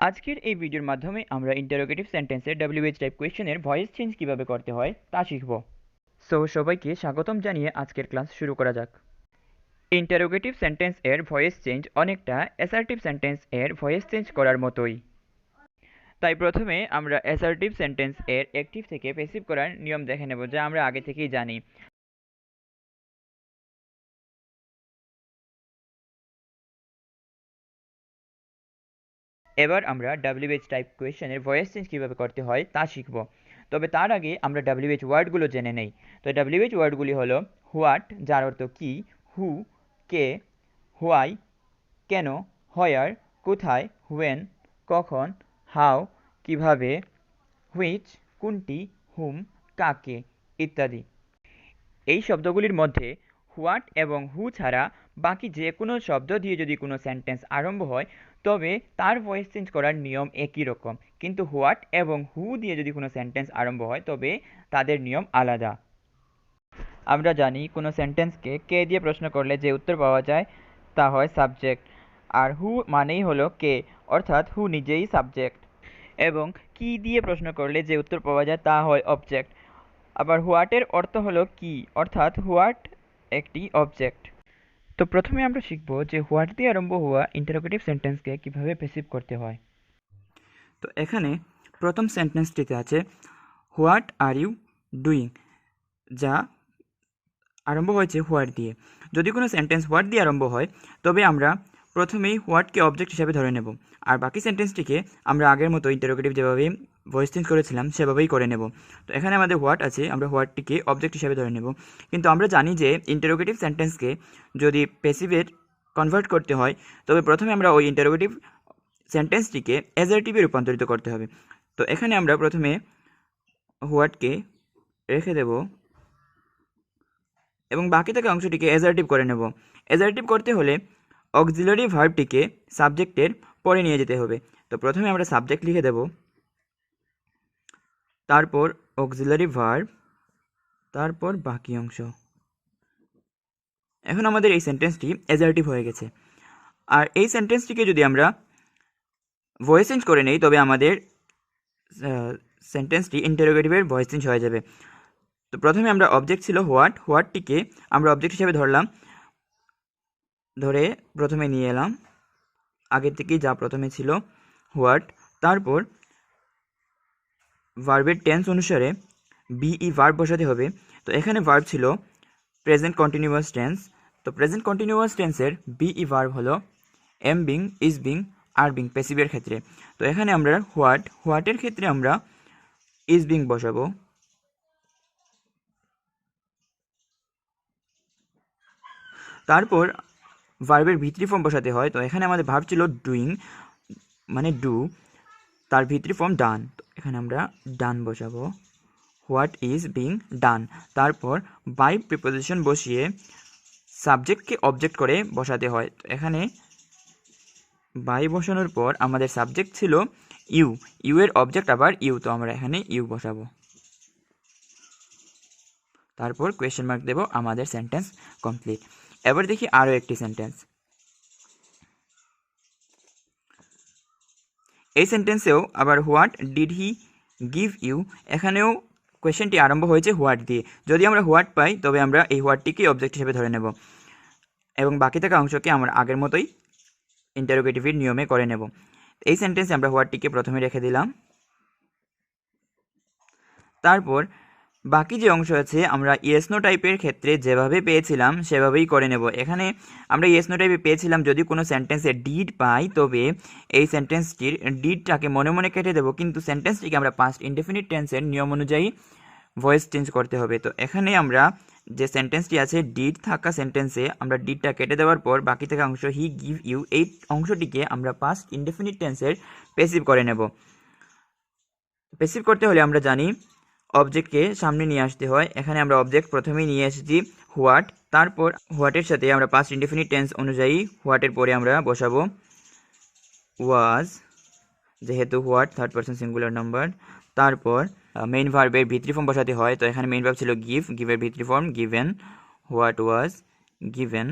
আজকের এই ভিডিওর মাধ্যমে আমরা ইন্টারোগেটিভ সেন্টেন্সের WH টাইপ কোয়েশ্চেনের ভয়েস চেঞ্জ কিভাবে করতে হয় তা শিখব। সো সবাইকে স্বাগতম জানিয়ে আজকের ক্লাস শুরু করা যাক। ইন্টারোগেটিভ সেন্টেন্স এর ভয়েস চেঞ্জ অনেকটা অ্যাসার্টিভ সেন্টেন্স এর ভয়েস চেঞ্জ করার মতোই। তাই প্রথমে আমরা অ্যাসার্টিভ সেন্টেন্স এর অ্যাক্টিভ থেকে প্যাসিভ করার নিয়ম দেখে নেব, যা আমরা আগে থেকেই জানি। এবার আমরা WH টাইপ কোয়েশ্চেনের ভয়েস চেঞ্জ কীভাবে করতে হয় তা শিখব। তবে তার আগে আমরা WH ওয়ার্ডগুলো জেনে নেই। তো WH ওয়ার্ডগুলি হলো হোয়াট, যার অর্থ কি, হু, কে, হোয়াই, কেন, হোয়ার, কোথায়, হোয়েন, কখন, হাউ, কিভাবে, হুইচ, কোনটি, হুম, কাকে ইত্যাদি। এই শব্দগুলির মধ্যে হোয়াট এবং হু ছাড়া বাকি যে কোনো শব্দ দিয়ে যদি কোনো সেন্টেন্স আরম্ভ হয় তবে তার ভয়েস চেঞ্জ করার নিয়ম একই রকম, কিন্তু হোয়াট এবং হু দিয়ে যদি কোনো সেন্টেন্স আরম্ভ হয় তবে তাদের নিয়ম আলাদা। আমরা জানি কোনো সেন্টেন্সকে কে দিয়ে প্রশ্ন করলে যে উত্তর পাওয়া যায় তা হয় সাবজেক্ট, আর হু মানেই হলো কে, অর্থাৎ হু নিজেই সাবজেক্ট। এবং কি দিয়ে প্রশ্ন করলে যে উত্তর পাওয়া যায় তা হয় অবজেক্ট। আবার হোয়াটের অর্থ হলো কি, অর্থাৎ হোয়াট একটি অবজেক্ট। তো প্রথমে আমরা শিখব যে হোয়াট দিয়ে আরম্ভ হওয়া ইন্টারোগেটিভ সেন্টেন্সকে কিভাবে প্যাসিভ করতে হয়। তো এখানে প্রথম সেন্টেন্সটিতে আছে হোয়াট আর ইউ ডুইং, যা আরম্ভ হয়েছে হোয়াট দিয়ে। যদি কোনো সেন্টেন্স হোয়াট দিয়ে আরম্ভ হয় তবে আমরা প্রথমেই হোয়াটকে অবজেক্ট হিসাবে ধরে নেব, আর বাকি সেন্টেন্সটিকে আমরা আগের মতো ইন্টারোগেটিভ যেভাবে ভয়েস চেঞ্জ করেছিলাম সেভাবেই করে নেব। তো এখানে আমাদের হোয়াট আছে, আমরা হোয়াটটিকে অবজেক্ট হিসাবে ধরে নেব। কিন্তু আমরা জানি যে ইন্টারোগেটিভ সেন্টেন্সকে যদি প্যাসিভের কনভার্ট করতে হয় তবে প্রথমে আমরা ওই ইন্টারোগেটিভ সেন্টেন্সটিকে অ্যাজারটিভে রূপান্তরিত করতে হবে। তো এখানে আমরা প্রথমে হোয়াটকে রেখে দেব এবং বাকি থাকা অংশটিকে অ্যাজারটিভ করে নেব। অ্যাজারটিভ করতে হলে অক্সিলারি ভার্বটিকে সাবজেক্টের পরে নিয়ে যেতে হবে। তো প্রথমে আমরা সাবজেক্ট লিখে দেব, তারপর অক্সিলারি ভার্ব, তারপর বাকি অংশ। এখন আমাদের এই সেন্টেন্সটি অ্যাজারটিভ হয়ে গেছে। আর এই সেন্টেন্সটিকে যদি আমরা ভয়েস চেঞ্জ করে নেই তবে আমাদের সেন্টেন্সটি ইন্টারোগেটিভের ভয়েস চেঞ্জ হয়ে যাবে। তো প্রথমে আমরা অবজেক্ট ছিল হোয়াটটিকে আমরা অবজেক্ট হিসেবে ধরলাম, ধরে প্রথমে নিয়ে এলাম আগের থেকেই যা প্রথমে ছিল হোয়াট। তারপর ভার্বের টেন্স অনুসারে বিই ভার্ব বসাতে হবে। তো এখানে ভার্ব ছিল প্রেজেন্ট কন্টিনিউয়াস টেন্স। তো প্রেজেন্ট কন্টিনিউয়াস টেন্সের বিই ভার্ব হলো এম বিং, ইজ বিং, আর বিং প্যাসিভের ক্ষেত্রে। তো এখানে আমরা হোয়াটের ক্ষেত্রে আমরা ইজ বিং বসাবো। তারপর ভার্বের ভিতরি ফর্ম বসাতে হয়। তো এখানে আমাদের ভার্ব ছিল ডুইং মানে ডু, তার ভিতরি ফর্ম ডান। তো এখানে আমরা ডান বসাবো, হোয়াট ইজ বিং ডান। তারপর বাই প্রিপোজিশন বসিয়ে সাবজেক্টকে অবজেক্ট করে বসাতে হয়। তো এখানে বাই বসানোর পর আমাদের সাবজেক্ট ছিল ইউ এর অবজেক্ট আবার ইউ, তো আমরা এখানে ইউ বসাবো। তারপর কোয়েশ্চেন মার্ক দেব, আমাদের সেন্টেন্স কমপ্লিট। এবার দেখি আরও একটি সেন্টেন্স। এই সেন্টেন্সেও আবার what did he give you, এখানেও কোয়েশ্চেনটি আরম্ভ হয়েছে হোয়াট দিয়ে। যদি আমরা হোয়াট পাই তবে আমরা এই হোয়াটটিকে অবজেক্ট হিসেবে ধরে নেব এবং বাকি থাকা অংশকে আমরা আগের মতোই ইন্টারোগেটিভের নিয়মে করে নেব। এই সেন্টেন্সে আমরা হোয়াটটিকে প্রথমে রেখে দিলাম, তারপর বাকি যে অংশ আছে আমরা ইয়েস নো টাইপের ক্ষেত্রে যেভাবে পেয়েছিলাম সেভাবেই করে নেব। এখানে আমরা ইয়েস নো টাইপে পেয়েছিলাম যদি কোনো সেন্টেন্সে ডিড পাই তবে এই সেন্টেন্সটির ডিডটাকে মনে মনে কেটে দেব, কিন্তু সেন্টেন্সটিকে আমরা পাস্ট ইনডেফিনিট টেন্সের নিয়ম অনুযায়ী ভয়েস চেঞ্জ করতে হবে। তো এখানে আমরা যে সেন্টেন্সটি আছে ডিড থাকা সেন্টেন্সে আমরা ডিডটা কেটে দেওয়ার পর বাকি থাকা অংশ হি গিভ ইউ, এই অংশটিকে আমরা পাস্ট ইনডেফিনিট টেন্সের প্যাসিভ করে নেব। প্যাসিভ করতে হলে আমরা জানি অবজেক্টকে সামনে নিয়ে আসতে হয়। এখানে আমরা অবজেক্ট প্রথমেই নিয়ে এসেছি হোয়াট, তারপর হোয়াটের সাথে আমরা পাস্ট ইনডেফিনিট টেন্স অনুযায়ী হোয়াটের পরে আমরা বসাবো ওয়াজ, যেহেতু what third person singular number. তারপর মেইন ভার্বের ভিতরি ফর্ম বসাতে হয়। তো এখানে মেইন ভার্ব ছিল গিভের ভিতরি form given, what was given.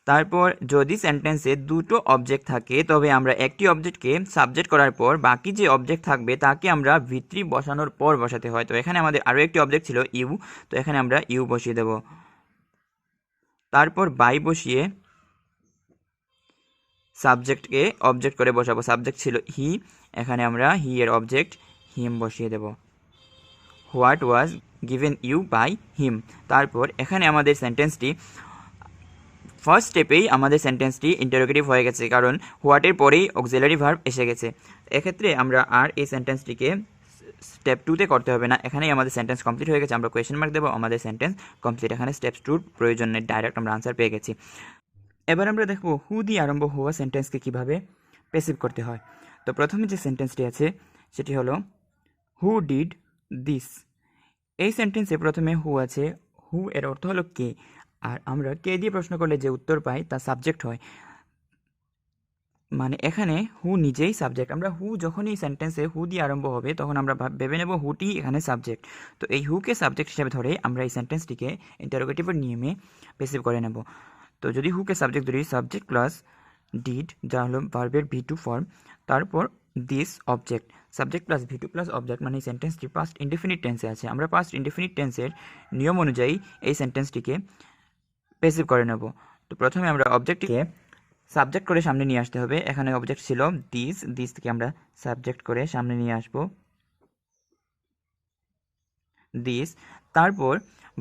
তারপর যদি সেন্টেন্সে দুটো অবজেক্ট থাকে তবে আমরা একটি অবজেক্টকে সাবজেক্ট করার পর বাকি যে অবজেক্ট থাকবে তাকে আমরা ভিত্তি বসানোর পর বসাতে হয়। তো এখানে আমাদের আরও একটি অবজেক্ট ছিল ইউ, তো এখানে আমরা ইউ বসিয়ে দেব। তারপর বাই বসিয়ে সাবজেক্টকে অবজেক্ট করে বসাবো। সাবজেক্ট ছিল হি, এখানে আমরা হি এর অবজেক্ট হিম বসিয়ে দেব। What was given you by him. তারপর এখানে আমাদের সেন্টেন্সটি ফার্স্ট স্টেপেই আমাদের সেন্টেন্সটি ইন্টারোগেটিভ হয়ে গেছে, কারণ হোয়াটের পরেই অক্সিলারি ভার্ব এসে গেছে। এক্ষেত্রে আমরা আর এই সেন্টেন্সটিকে স্টেপ 2তে করতে হবে না, এখানেই আমাদের সেন্টেন্স কমপ্লিট হয়ে গেছে। আমরা কোয়েশ্চেন মার্ক দেবো, আমাদের সেন্টেন্স কমপ্লিট। এখানে স্টেপ 2 প্রয়োজন নেই, ডাইরেক্ট আমরা আনসার পেয়ে গেছি। এবার আমরা দেখবো হু দিয়ে আরম্ভ হওয়া সেন্টেন্সকে কীভাবে প্যাসিভ করতে হয়। তো প্রথমে যে সেন্টেন্সটি আছে সেটি হলো হু ডিড দিস। এই সেন্টেন্সে প্রথমে হু আছে, হু এর অর্থ হলো কে, আর আমরা কে দিয়ে প্রশ্ন করলে যে উত্তর পাই তা সাবজেক্ট হয়, মানে এখানে হু নিজেই সাবজেক্ট। আমরা হু যখনই সেন্টেন্সে হু দিয়ে আরম্ভ হবে তখন আমরা ভেবে নেব হুটি এখানে সাবজেক্ট। তো এই হুকে সাবজেক্ট হিসেবে ধরে আমরা এই সেন্টেন্সটিকে ইন্টারোগেটিভের নিয়মে প্যাসিভ করে নেব। তো যদি হুকে সাবজেক্ট ধরি, সাবজেক্ট প্লাস ডিড যা হলো ভার্বের ভি2 ফর্ম, তারপর this object, subject plus ভি2 plus object, মানে এই সেন্টেন্সটি পাস্ট ইনডেফিনিট টেন্সে আছে। আমরা পাস্ট ইনডেফিনিট টেন্সের নিয়ম অনুযায়ী এই সেন্টেন্সটিকে প্যাসিভ করে নেব। তো প্রথমে আমরা অবজেক্টটিকে সাবজেক্ট করে সামনে নিয়ে আসতে হবে। এখানে অবজেক্ট ছিল দিস, দিস থেকে আমরা সাবজেক্ট করে সামনে নিয়ে আসব দিস। তারপর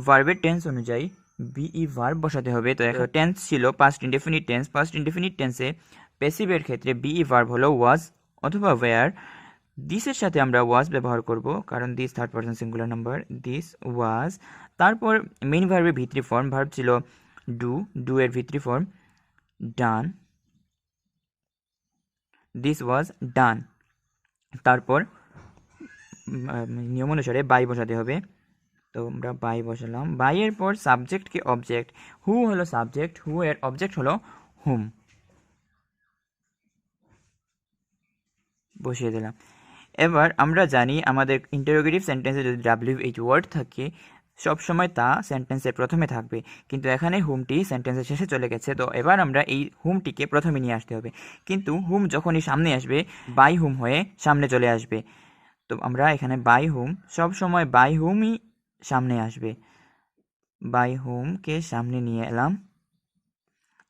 ভার্বের টেন্স অনুযায়ী বিই ভার্ব বসাতে হবে। তো টেন্স ছিল past indefinite tense. Past indefinite টেন্সে প্যাসিভের ক্ষেত্রে বিই ভার্ব হলো ওয়াজ অথবা ওয়্যার। দিসের সাথে আমরা ওয়াজ ব্যবহার করব, কারণ this third person singular number, this was. তারপর মেইন ভার্বের ভিতরি ফর্ম, ভার্ব ছিল ডু, ডু এর ভিতরি ফর্ম ডান, দিস ওয়াজ ডান। তারপর নিয়ম অনুসারে বাই বসাতে হবে, তো আমরা বাই বসালাম। বাইয়ের পর সাবজেক্টকে অবজেক্ট, হু হলো সাবজেক্ট, হু এর অবজেক্ট হলো হুম, বসিয়ে দিলাম। এবার আমরা জানি আমাদের ইন্টারোগেটিভ সেন্টেন্সে যদি WH ওয়ার্ড থাকে সবসময় তা সেন্টেন্সের প্রথমে থাকবে, কিন্তু এখানে হুমটি সেন্টেন্সের শেষে চলে গেছে। তো এবার আমরা এই হুমটিকে প্রথমে নিয়ে আসতে হবে, কিন্তু হুম যখনই সামনে আসবে বাই হুম হয়ে সামনে চলে আসবে। তো আমরা এখানে বাই হুম, সবসময় বাই হুমই সামনে আসবে, বাই হুমকে সামনে নিয়ে এলাম।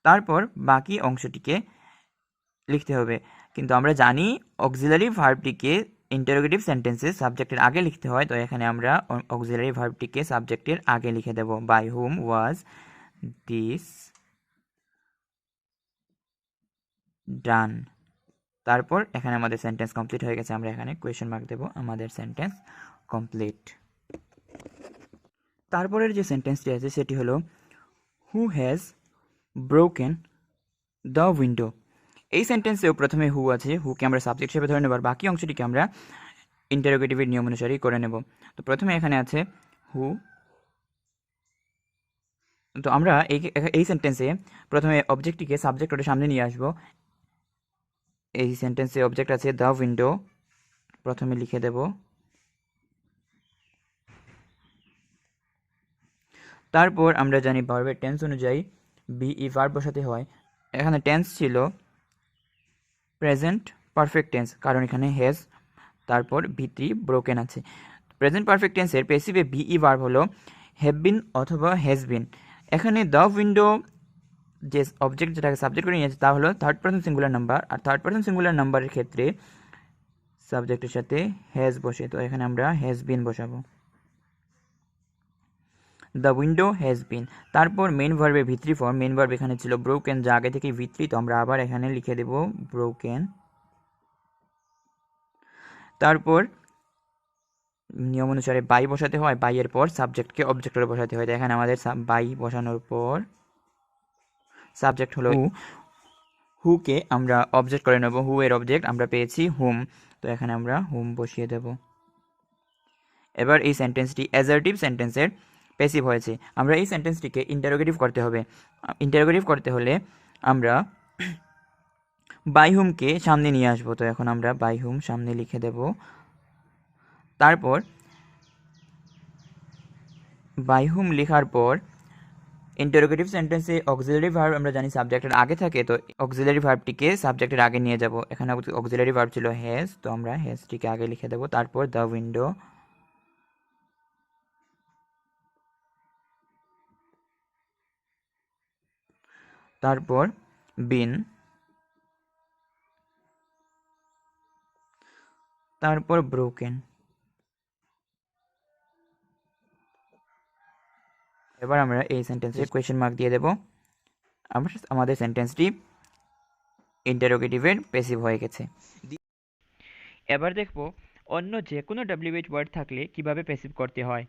তারপর বাকি অংশটিকে লিখতে হবে, কিন্তু আমরা জানি অক্সিলারি ভার্বটিকে ইন্টারোগেটিভ সেন্টেন্সে সাবজেক্টের আগে লিখতে হয়। তো এখানে আমরা অক্সিলারি ভার্বটিকে সাবজেক্টের আগে লিখে দেব, by hmm was this done. তারপর এখানে আমাদের সেন্টেন্স কমপ্লিট হয়ে গেছে, আমরা এখানে কোয়েশ্চেন মার্ক দেব, আমাদের সেন্টেন্স কমপ্লিট। তারপরের যে সেন্টেন্সটি আছে সেটি হলো who has broken the window. এই সেন্টেন্সেও প্রথমে হু আছে, হুকে আমরা সাবজেক্ট হিসেবে ধরে নেব, আর বাকি অংশটিকে আমরা ইন্টারোগেটিভের নিয়ম অনুসারেই করে নেব। তো প্রথমে এখানে আছে হু, তো আমরা এই সেন্টেন্সে প্রথমে অবজেক্টটিকে সাবজেক্ট করে সামনে নিয়ে আসব। এই সেন্টেন্সে অবজেক্ট আছে দ্য উইন্ডো, প্রথমে লিখে দেব। তারপর আমরা জানি ভার্বের টেন্স অনুযায়ী বিই ভার্ব বসাতে হয়। এখানে টেন্স ছিল প্রেজেন্ট পারফেক্ট টেন্স, কারণ এখানে হ্যাজ তারপর ভিত্রি ব্রোকেন আছে। প্রেজেন্ট পারফেক্ট টেন্সের প্যাসিভে বিই ভার্ব হলো হ্যাভ বিন অথবা হ্যাজ বিন। এখানে দ্য উইন্ডো যে অবজেক্ট যেটাকে সাবজেক্ট করে নিয়েছে তা হলো থার্ড পারসন সিঙ্গুলার নাম্বার, আর থার্ড পারসন সিঙ্গুলার নাম্বারের ক্ষেত্রে সাবজেক্টের সাথে হ্যাজ বসে, তো এখানে আমরা হ্যাজ বিন বসাবো, দ্য উইন্ডো হ্যাজ বিন। তারপর মেইন ভার্বের ভিত্রি ফর্ম, মেইন ভার্ব এখানে ছিল ব্রোকেন, যা আগে থেকে ভিত্রি, তো আমরা আবার এখানে লিখে দেব ব্রোকেন। তারপর নিয়ম অনুসারে বাই বসাতে হয়, বাইয়ের পর সাবজেক্টকে অবজেক্ট করে বসাতে হয়। এখানে আমাদের বাই বসানোর পর সাবজেক্ট হলো হু, হুকে আমরা অবজেক্ট করে নেব, হু এর অবজেক্ট আমরা পেয়েছি হুম, তো এখানে আমরা হুম বসিয়ে দেব। এবার এই সেন্টেন্সটি অ্যাসার্টিভ সেন্টেন্সের প্যাসিভ হয়েছে, আমরা এই সেন্টেন্সটিকে ইন্টারোগেটিভ করতে হবে। ইন্টারোগেটিভ করতে হলে আমরা বাই হুমকে সামনে নিয়ে আসবো, তো এখন আমরা বাই হুম সামনে লিখে দেব। তারপর বাই হুম লেখার পর ইন্টারোগেটিভ সেন্টেন্সে অক্সিলারি ভার্ব আমরা জানি সাবজেক্টের আগে থাকে, তো অক্সিলারি ভার্বটিকে সাবজেক্টের আগে নিয়ে যাব। এখানে অক্সিলারি ভার্ব ছিল হ্যাজ, তো আমরা হ্যাজটিকে আগে লিখে দেব। তারপর দ্য উইন্ডো, তারপর বিন, তারপর ব্রোকেন। এবার আমরা এই সেন্টেন্সে কোয়েশ্চেন মার্ক দিয়ে দেব। আমাদের সেন্টেন্সটি ইন্টারোগেটিভের প্যাসিভ হয়ে গেছে। এবার দেখব অন্য যে কোনো ডাব্লিউএইচ ওয়ার্ড থাকলে কিভাবে প্যাসিভ করতে হয়।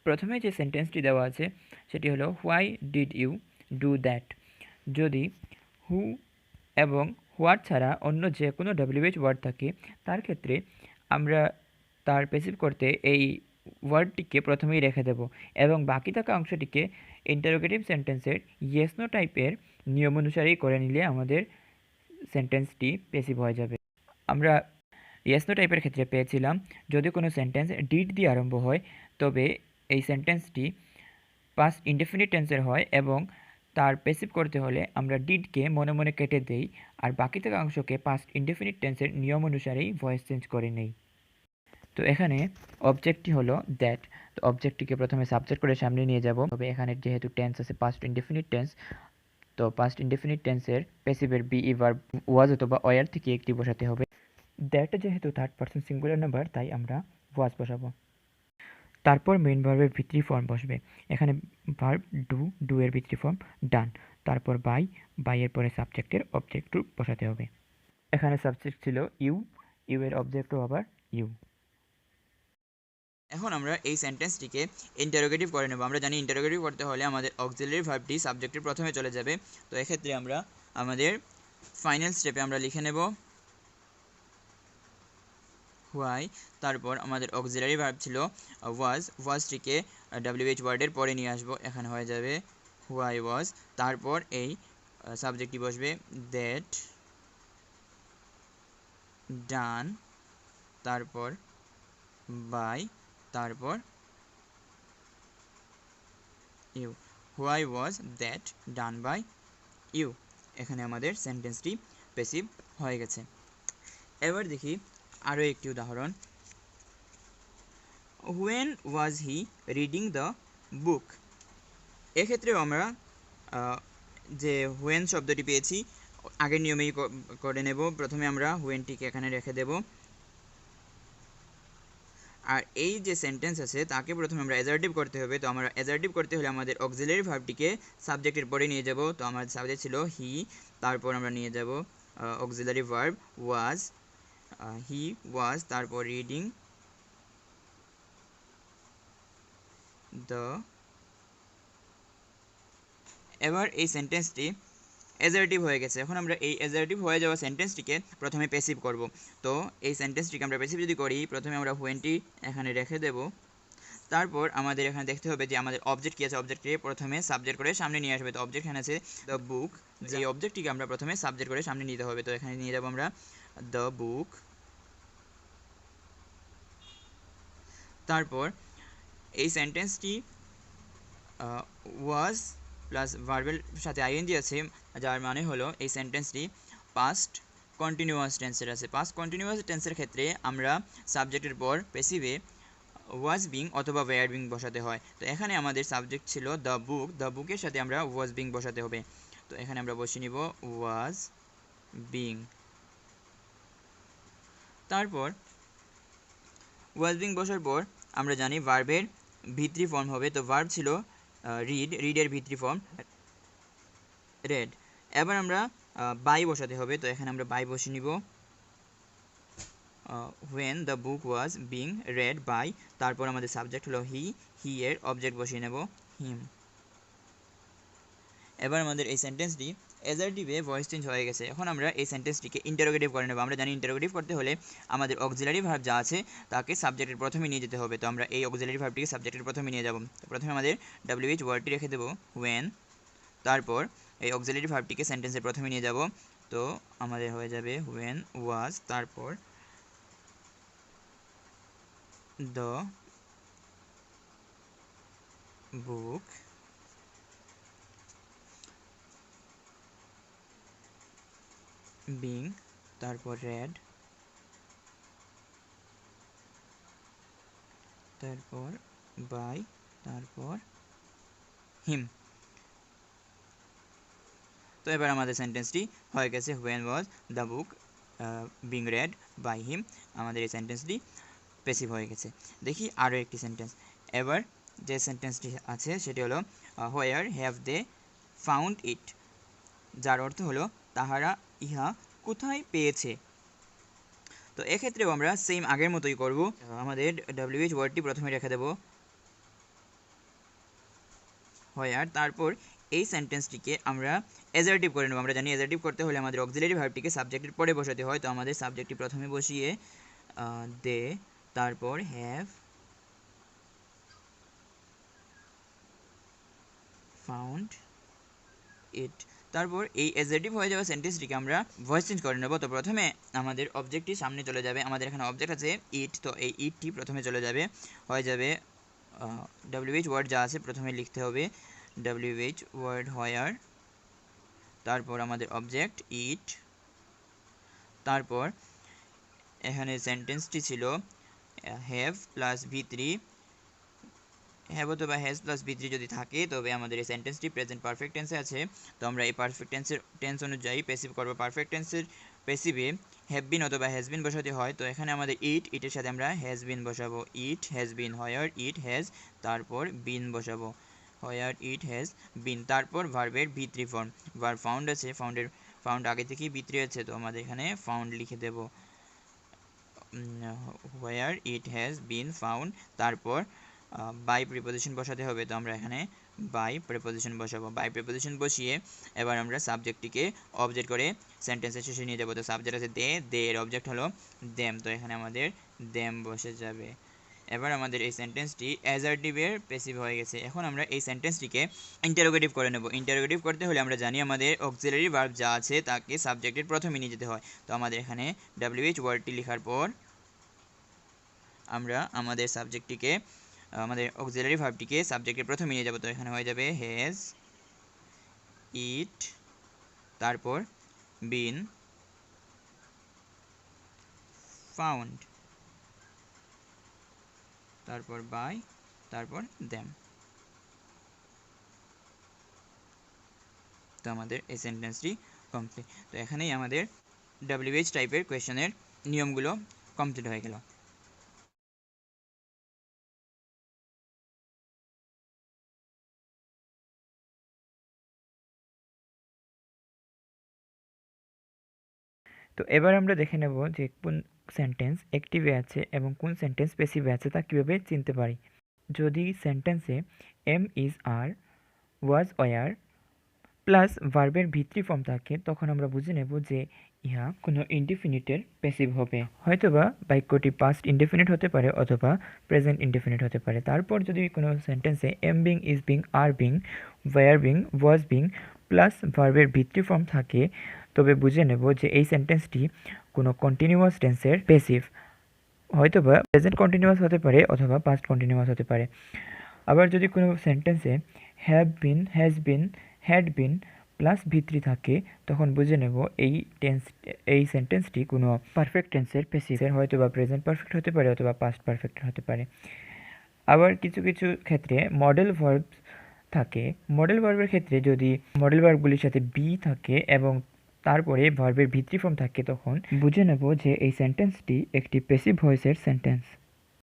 প্রথমে যে সেন্টেন্সটি দেওয়া আছে সেটি হলো why did you do that. যদি হু এবং হোয়াট ছাড়া অন্য যে কোনো ডাব্লিউএইচ ওয়ার্ড থাকে, তার ক্ষেত্রে আমরা তার প্যাসিভ করতে এই ওয়ার্ডটিকে প্রথমেই রেখে দেব এবং বাকি থাকা অংশটিকে ইন্টারোগেটিভ সেন্টেন্সের ইয়েস নো টাইপের নিয়ম অনুসারেই করে নিলে আমাদের সেন্টেন্সটি প্যাসিভ হয়ে যাবে। আমরা ইয়েস নো টাইপের ক্ষেত্রে পেয়েছিলাম যদি কোনো সেন্টেন্স ডিড দিয়ে আরম্ভ হয় তবে এই সেন্টেন্সটি পাস্ট ইনডেফিনিট টেন্সের হয় এবং তার প্যাসিভ করতে হলে আমরা ডিডকে মনে মনে কেটে দেই আর বাকি থাকা অংশকে পাস্ট ইনডেফিনিট টেন্সের নিয়ম অনুসারেই ভয়েস চেঞ্জ করে নেই। তো এখানে অবজেক্টটি হলো দ্যাট, তো অবজেক্টটিকে প্রথমে সাবজেক্ট করে সামনে নিয়ে যাব। তবে এখানে যেহেতু টেন্স আছে পাস্ট ইনডেফিনিট টেন্স, তো পাস্ট ইনডেফিনিট টেন্সের প্যাসিভের বিই ভার্ব ওয়াজ অথবা ওয়ার থেকে একটি বসাতে হবে। দ্যাট যেহেতু থার্ড পারসন সিঙ্গুলার নাম্বার, তাই আমরা ওয়াজ বসাবো। তারপর মেইন ভার্বের ভিত্রি ফর্ম বসবে। এখানে ভার্ব ডু এর ভিত্রি ফর্ম ডান। তারপর বাই এর পরে সাবজেক্টের অবজেক্ট রূপ বসাতে হবে। এখানে সাবজেক্ট ছিল ইউ এর অবজেক্টও আবার ইউ। এখন আমরা এই সেন্টেন্সটিকে ইন্টারোগেটিভ করে নেব। আমরা জানি ইন্টারোগেটিভ করতে হলে আমাদের অক্সিলারি ভার্বটি সাবজেক্টের প্রথমে চলে যাবে। তো এক্ষেত্রে আমরা আমাদের ফাইনাল স্টেপে আমরা লিখে নেব হোয়াই, তারপর আমাদের অক্সিলারি ভার্ব ছিল ওয়াজটিকে ডাব্লিউএইচ ওয়ার্ডের পরে নিয়ে আসবো। এখানে হয়ে যাবে হোয়াই ওয়াজ, তারপর এই সাবজেক্টটি বসবে দ্যাট, ডান, তারপর বাই, তারপর you. Why was that done by you. এখানে আমাদের সেন্টেন্সটি প্যাসিভ হয়ে গেছে। এবার দেখি আরও একটি উদাহরণ। When was he reading the book. এক্ষেত্রেও আমরা যে হোয়েন শব্দটি পেয়েছি আগের নিয়মেই করে নেব। প্রথমে আমরা হোয়েনটিকে এখানে রেখে দেব, আর এই যে সেন্টেন্স আছে তাকে প্রথমে আমরা অ্যাজার্টিভ করতে হবে। তো আমরা অ্যাজার্টিভ করতে হলে আমাদের অক্সিলারি ভার্বটিকে সাবজেক্টের পরে নিয়ে যাব। তো আমাদের সাবজেক্ট ছিল হি, তারপর আমরা নিয়ে যাব অক্সিলারি ভার্ব ওয়াজ, হি ওয়াজ, তারপর রিডিং দ্য। এবার এই সেন্টেন্সটি অ্যাজার্টিভ হয়ে গেছে। এখন আমরা এই অ্যাজার্টিভ হয়ে যাওয়া সেন্টেন্সটিকে প্রথমে প্যাসিভ করব। তো এই সেন্টেন্সটিকে আমরা প্যাসিভ যদি করি, প্রথমে আমরা হোয়েনটি এখানে রেখে দেব। তারপর আমাদের এখানে দেখতে হবে যে আমাদের অবজেক্ট কী আছে, অবজেক্টকে প্রথমে সাবজেক্ট করে সামনে নিয়ে আসবে। তো অবজেক্ট এখানে আছে দ্য বুক, যে অবজেক্টটিকে আমরা প্রথমে সাবজেক্ট করে সামনে নিতে হবে। তো এখানে নিয়ে যাব আমরা দ্য বুক। তারপর এই সেন্টেন্সটি ওয়াজ প্লাস ভার্বের সাথে আইএনজি আছে, যার মানে হলো এই সেন্টেন্সটি পাস্ট কন্টিনিউয়াস টেন্সের আছে। পাস্ট কন্টিনিউয়াস টেন্সের ক্ষেত্রে আমরা সাবজেক্টের পর প্যাসিভে ওয়াজ বিং অথবা ওয়্যার বিং বসাতে হয়। তো এখানে আমাদের সাবজেক্ট ছিল দ্য বুক, দ্য বুকের সাথে আমরা ওয়াজ বিং বসাতে হবে। তো এখানে আমরা বসিয়ে নিব ওয়াজ বিং। তারপর ওয়াজ বিং বসার পর আমরা জানি ভার্বের ভিত্রি ফর্ম হবে। তো ভার্ব ছিল রিডের ভিত্রি ফর্ম রেড। এবার আমরা বাই বসাতে হবে। তো এখানে আমরা বাই বসিয়ে নিব when the book was being read by, তারপর আমাদের সাবজেক্ট হলো হি এর অবজেক্ট বসিয়ে নেব হিম। এবার আমাদের এই সেন্টেন্সটি অ্যাজার্টিভে ভয়েস চেঞ্জ হয়ে গেছে। এখন আমরা এই সেন্টেন্সটিকে ইন্টারোগেটিভ করে নেব। আমরা জানি ইন্টারোগেটিভ করতে হলে আমাদের অক্সিলারি ভার্ব যা আছে তাকে সাবজেক্টের প্রথমে নিয়ে যেতে হবে। তো আমরা এই অক্সিলারি ভার্বটিকে সাবজেক্টের প্রথমে নিয়ে যাব। প্রথমে আমাদের ডাব্লিউএইচ ওয়ার্ডটি রেখে দেব when, তারপর এই অক্সিলারি ভার্বটিকে সেন্টেন্সের প্রথমে নিয়ে যাব। তো আমাদের হয়ে যাবে when was, তারপর the book, বিং, তারপর রেড, তারপর বাই, তারপর হিম। তো এবার আমাদের সেন্টেন্সটি হয়ে গেছে, when was the book being read by him. আমাদের এই সেন্টেন্সটি প্যাসিভ হয়ে গেছে। দেখি আরও একটি সেন্টেন্স। এবার যে সেন্টেন্সটি আছে সেটি হলো where have they found it, যার অর্থ হলো তাহারা ইহা কোথায় পেয়েছে। তো এক্ষেত্রেও আমরা সেম আগের মতোই করব। আমাদের WH ওয়ার্ডটি প্রথমে রেখে দেব হোয়ার, তারপর এই সেন্টেন্সটিকে আমরা অ্যাজারটিভ করে নেব। আমরা জানি অ্যাজারটিভ করতে হলে আমাদের অক্সিলারি ভার্বটিকে সাবজেক্টের পরে বসাতে হয়। তো আমাদের সাবজেক্টটি প্রথমে বসিয়ে দে, তারপর হ্যাভ ফাউন্ড ইট, তারপর এই অ্যাডজেক্টিভ হয়ে যাওয়া সেন্টেন্সটিকে আমরা ভয়েস চেঞ্জ করে নেব। তো প্রথমে আমাদের অবজেক্টটি সামনে চলে যাবে। আমাদের এখানে অবজেক্ট আছে ইট, তো এই ইটটি প্রথমে চলে যাবে, হয়ে যাবে WH ওয়ার্ড যা আছে প্রথমে লিখতে হবে WH ওয়ার্ড হোয়ার, তারপর আমাদের অবজেক্ট ইট, তারপর এখানে সেন্টেন্সটি ছিল হ্যাভ প্লাস V3, হ্যাভ অথবা হ্যাজ প্লাস V3 যদি থাকে তবে আমাদের এই সেন্টেন্সটি প্রেজেন্ট পারফেক্ট টেন্সে আছে। তো আমরা এই পারফেক্ট টেন্স অনুযায়ী প্যাসিভ করব। পারফেক্ট টেন্সের প্যাসিভে হ্যাভ বিন অথবা হ্যাজ বিন বসাতে হয়। তো এখানে আমাদের ইটের সাথে আমরা হ্যাজ বিন বসাবো। It has been, where it has, তারপর বিন বসাবো, হোয়ার ইট হ্যাজ বিন। তারপর ভার্বের V3 ফর্ম, ভার্ব ফাউন্ড আছে, ফাউন্ড আগে থেকেই V3 আছে, তো আমাদের এখানে ফাউন্ড লিখে দেব, হোয়ার ইট হ্যাজ বিন ফাউন্ড। তারপর বাই প্রিপোজিশন বসাতে হবে। তো আমরা এখানে বাই প্রিপোজিশন বসাবো। বাই প্রিপোজিশন বসিয়ে এবার আমরা সাবজেক্টটিকে অবজেক্ট করে সেন্টেন্সের শেষে নিয়ে যাবো। তো সাবজেক্ট আছে দে, দে এর অবজেক্ট হলো দেম, তো এখানে আমাদের দেম বসে যাবে। এবার আমাদের এই সেন্টেন্সটি অ্যাজারটিভের প্যাসিভ হয়ে গেছে। এখন আমরা এই সেন্টেন্সটিকে ইন্টারোগেটিভ করে নেব। ইন্টারোগেটিভ করতে হলে আমরা জানি আমাদের অক্সিলারি ভার্ব যা আছে তাকে সাবজেক্টের প্রথমে নিয়ে যেতে হয়। তো আমাদের এখানে WH ওয়ার্ডটি লেখার পর আমরা আমাদের সাবজেক্টটিকে, আমাদের অক্সিলারি ভার্বটিকে সাবজেক্টের প্রথমে নিয়ে যাব। তো এখানে হয়ে যাবে হ্যাজ ইট, তারপর বিন ফাউন্ড, তারপর বাই, তারপর দেম। তো আমাদের এই সেন্টেন্সটি কমপ্লিট। তো এখানেই আমাদের WH টাইপের কোয়েশ্চেনের নিয়মগুলো কমপ্লিট হয়ে গেল। তো এবার আমরা দেখে নেব যে কোন সেন্টেন্স অ্যাক্টিভে আছে এবং কোন সেন্টেন্স প্যাসিভে আছে তা কীভাবে চিনতে পারি। যদি সেন্টেন্সে am is are, was were plus ভার্বের V3 ফর্ম থাকে তখন আমরা বুঝে নেব যে ইহা কোনো ইনডিফিনিটের প্যাসিভ হবে। হয়তোবা বাক্যটি পাস্ট ইনডিফিনিট হতে পারে অথবা প্রেজেন্ট ইনডিফিনিট হতে পারে। তারপর যদি কোনো সেন্টেন্সে এম বিং, ইজ বিং, আর being, were being, was being plus ভার্বের V3 ফর্ম থাকে তবে বুঝে নেব যে এই সেন্টেন্সটি কোনো কন্টিনিউয়াস টেন্সের প্যাসিভ। হয়তোবা প্রেজেন্ট কন্টিনিউয়াস হতে পারে অথবা পাস্ট কন্টিনিউয়াস হতে পারে। আবার যদি কোনো সেন্টেন্সে have been, has been, had been plus V3 থাকে তখন বুঝে নেব এই সেন্টেন্সটি কোনো পারফেক্ট টেন্সের প্যাসিভের, হয়তোবা প্রেজেন্ট পারফেক্ট হতে পারে অথবা পাস্ট পারফেক্ট হতে পারে। আবার কিছু কিছু ক্ষেত্রে মডেল ভার্ব থাকে। মডেল ভার্বের ক্ষেত্রে যদি মডেল ভার্বগুলির সাথে বি থাকে এবং তারপরে ভার্বের V3 ফর্ম থাকে তখন বুঝে নেব যে এই সেন্টেন্সটি একটি প্যাসিভ ভয়েসের সেন্টেন্স।